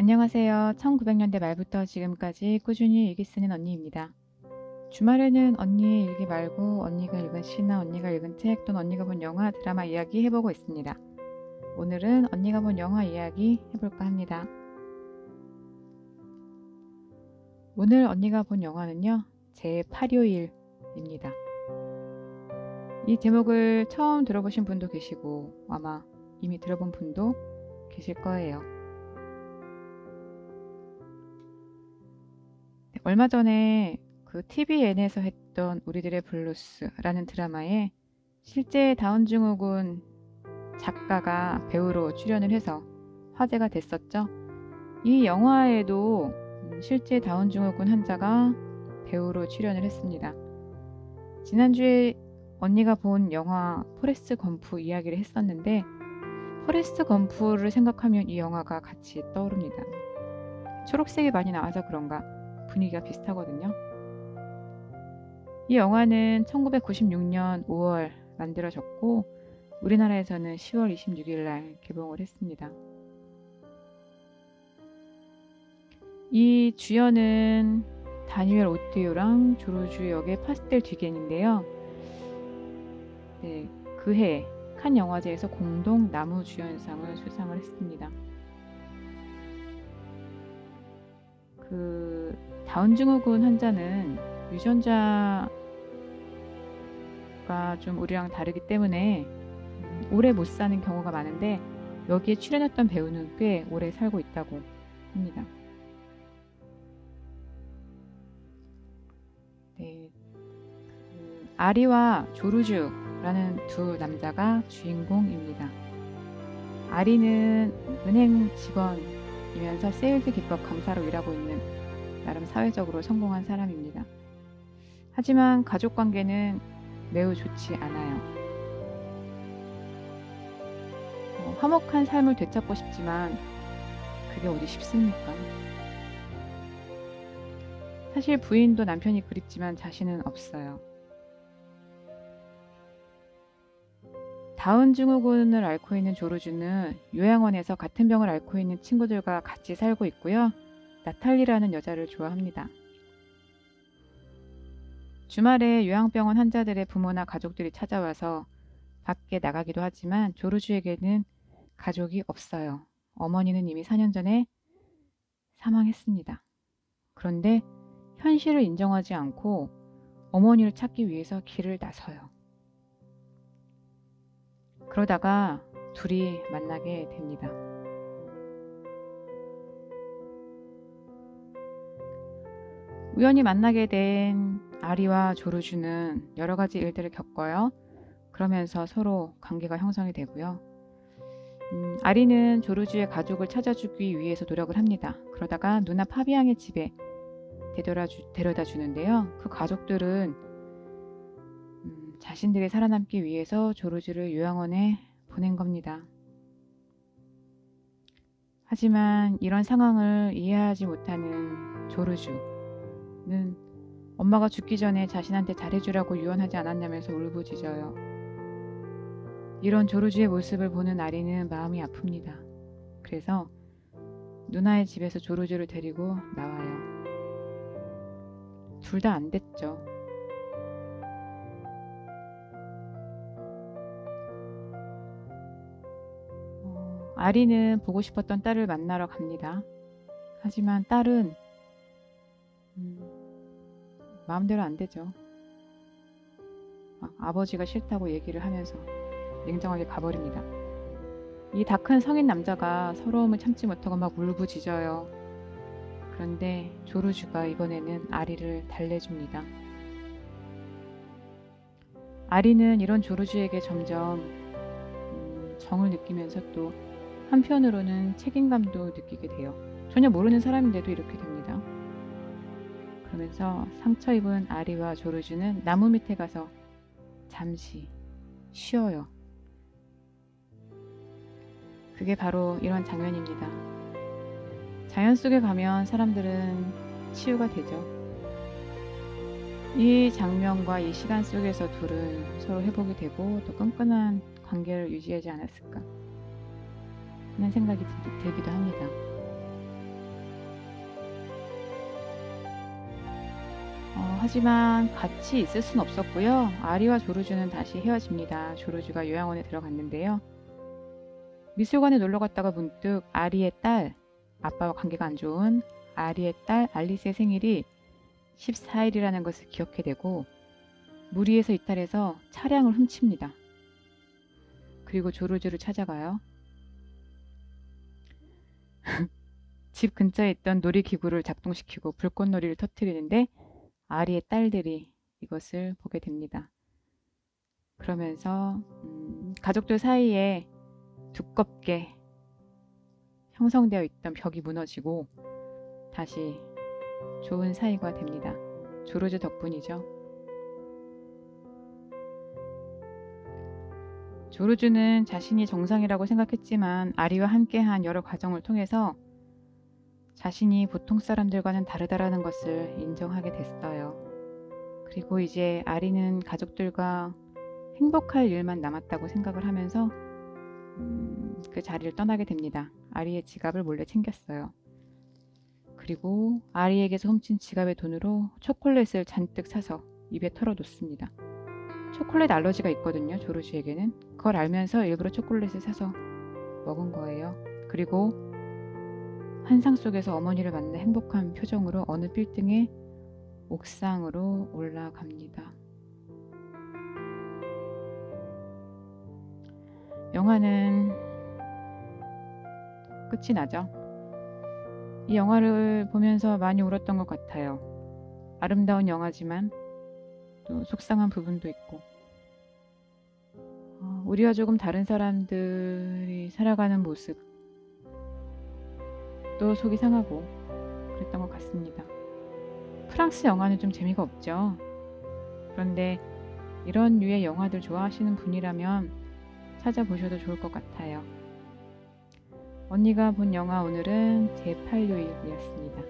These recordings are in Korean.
안녕하세요. 1900년대 말부터 지금까지 꾸준히 일기 쓰는 언니입니다. 주말에는 언니의 일기 말고 언니가 읽은 시나 언니가 읽은 책 또는 언니가 본 영화, 드라마 이야기 해보고 있습니다. 오늘은 언니가 본 영화 이야기 해볼까 합니다. 오늘 언니가 본 영화는요, 제8요일입니다. 이 제목을 처음 들어보신 분도 계시고 아마 이미 들어본 분도 계실 거예요. 얼마 전에 그 TVN에서 했던 우리들의 블루스라는 드라마에 실제 다운증후군 작가가 배우로 출연을 해서 화제가 됐었죠. 이 영화에도 실제 다운증후군 환자가 배우로 출연을 했습니다. 지난주에 언니가 본 영화 포레스트 검프 이야기를 했었는데 포레스트 검프를 생각하면 이 영화가 같이 떠오릅니다. 초록색이 많이 나와서 그런가 분위기가 비슷하거든요. 이 영화는 1996년 5월 만들어졌고 우리나라에서는 10월 26일 날 개봉을 했습니다. 이 주연은 다니엘 오트유랑 조르주 역의 파스텔 뒤겐인데요. 네, 그해 칸 영화제에서 공동 남우주연상을 수상을 했습니다. 그 다운증후군 환자는 유전자가 좀 우리랑 다르기 때문에 오래 못 사는 경우가 많은데 여기에 출연했던 배우는 꽤 오래 살고 있다고 합니다. 네, 아리와 조르주라는 두 남자가 주인공입니다. 아리는 은행 직원이면서 세일즈 기법 강사로 일하고 있는 나름 사회적으로 성공한 사람입니다. 하지만 가족 관계는 매우 좋지 않아요. 화목한 삶을 되찾고 싶지만 그게 어디 쉽습니까? 사실 부인도 남편이 그립지만 자신은 없어요. 다운증후군을 앓고 있는 조르주는 요양원에서 같은 병을 앓고 있는 친구들과 같이 살고 있고요. 나탈리라는 여자를 좋아합니다. 주말에 요양병원 환자들의 부모나 가족들이 찾아와서 밖에 나가기도 하지만 조르주에게는 가족이 없어요. 어머니는 이미 4년 전에 사망했습니다. 그런데 현실을 인정하지 않고 어머니를 찾기 위해서 길을 나서요. 그러다가 둘이 만나게 됩니다. 우연히 만나게 된 아리와 조르주는 여러 가지 일들을 겪어요. 그러면서 서로 관계가 형성이 되고요. 아리는 조르주의 가족을 찾아주기 위해서 노력을 합니다. 그러다가 누나 파비앙의 집에 데려다 주는데요. 그 가족들은 자신들이 살아남기 위해서 조르주를 요양원에 보낸 겁니다. 하지만 이런 상황을 이해하지 못하는 조르주는 엄마가 죽기 전에 자신한테 잘해주라고 유언하지 않았냐면서 울부짖어요. 이런 조르주의 모습을 보는 아리는 마음이 아픕니다. 그래서 누나의 집에서 조르주를 데리고 나와요. 둘 다 안 됐죠. 아리는 보고 싶었던 딸을 만나러 갑니다. 하지만 딸은 마음대로 안 되죠. 아버지가 싫다고 얘기를 하면서 냉정하게 가버립니다. 이 다 큰 성인 남자가 서러움을 참지 못하고 막 울부짖어요. 그런데 조르주가 이번에는 아리를 달래줍니다. 아리는 이런 조르주에게 점점 정을 느끼면서 또 한편으로는 책임감도 느끼게 돼요. 전혀 모르는 사람인데도 이렇게 됩니다. 그러면서 상처 입은 아리와 조르주는 나무 밑에 가서 잠시 쉬어요. 그게 바로 이런 장면입니다. 자연 속에 가면 사람들은 치유가 되죠. 이 장면과 이 시간 속에서 둘은 서로 회복이 되고 또 끈끈한 관계를 유지하지 않았을까 하는 생각이 들기도 합니다. 하지만 같이 있을 순 없었고요. 아리와 조르주는 다시 헤어집니다. 조르주가 요양원에 들어갔는데요. 미술관에 놀러 갔다가 문득 아리의 딸, 아빠와 관계가 안 좋은 아리의 딸 알리스의 생일이 14일이라는 것을 기억해 되고 무리해서 이탈해서 차량을 훔칩니다. 그리고 조르주를 찾아가요. 집 근처에 있던 놀이기구를 작동시키고 불꽃놀이를 터뜨리는데 아리의 딸들이 이것을 보게 됩니다. 그러면서 가족들 사이에 두껍게 형성되어 있던 벽이 무너지고 다시 좋은 사이가 됩니다. 조르주 덕분이죠. 조르주는 자신이 정상이라고 생각했지만 아리와 함께한 여러 과정을 통해서 자신이 보통 사람들과는 다르다라는 것을 인정하게 됐어요. 그리고 이제 아리는 가족들과 행복할 일만 남았다고 생각을 하면서 그 자리를 떠나게 됩니다. 아리의 지갑을 몰래 챙겼어요. 그리고 아리에게서 훔친 지갑의 돈으로 초콜릿을 잔뜩 사서 입에 털어놓습니다. 초콜릿 알러지가 있거든요, 조르주에게는. 그걸 알면서 일부러 초콜릿을 사서 먹은 거예요. 그리고 환상 속에서 어머니를 만나 행복한 표정으로 어느 빌딩의 옥상으로 올라갑니다. 영화는 끝이 나죠. 이 영화를 보면서 많이 울었던 것 같아요. 아름다운 영화지만 또 속상한 부분도 있고 우리와 조금 다른 사람들이 살아가는 모습 또 속이 상하고 그랬던 것 같습니다. 프랑스 영화는 좀 재미가 없죠. 그런데 이런 류의 영화들 좋아하시는 분이라면 찾아보셔도 좋을 것 같아요. 언니가 본 영화 오늘은 제8요일이었습니다.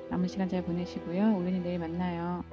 남은 시간 잘 보내시고요. 우리는 내일 만나요.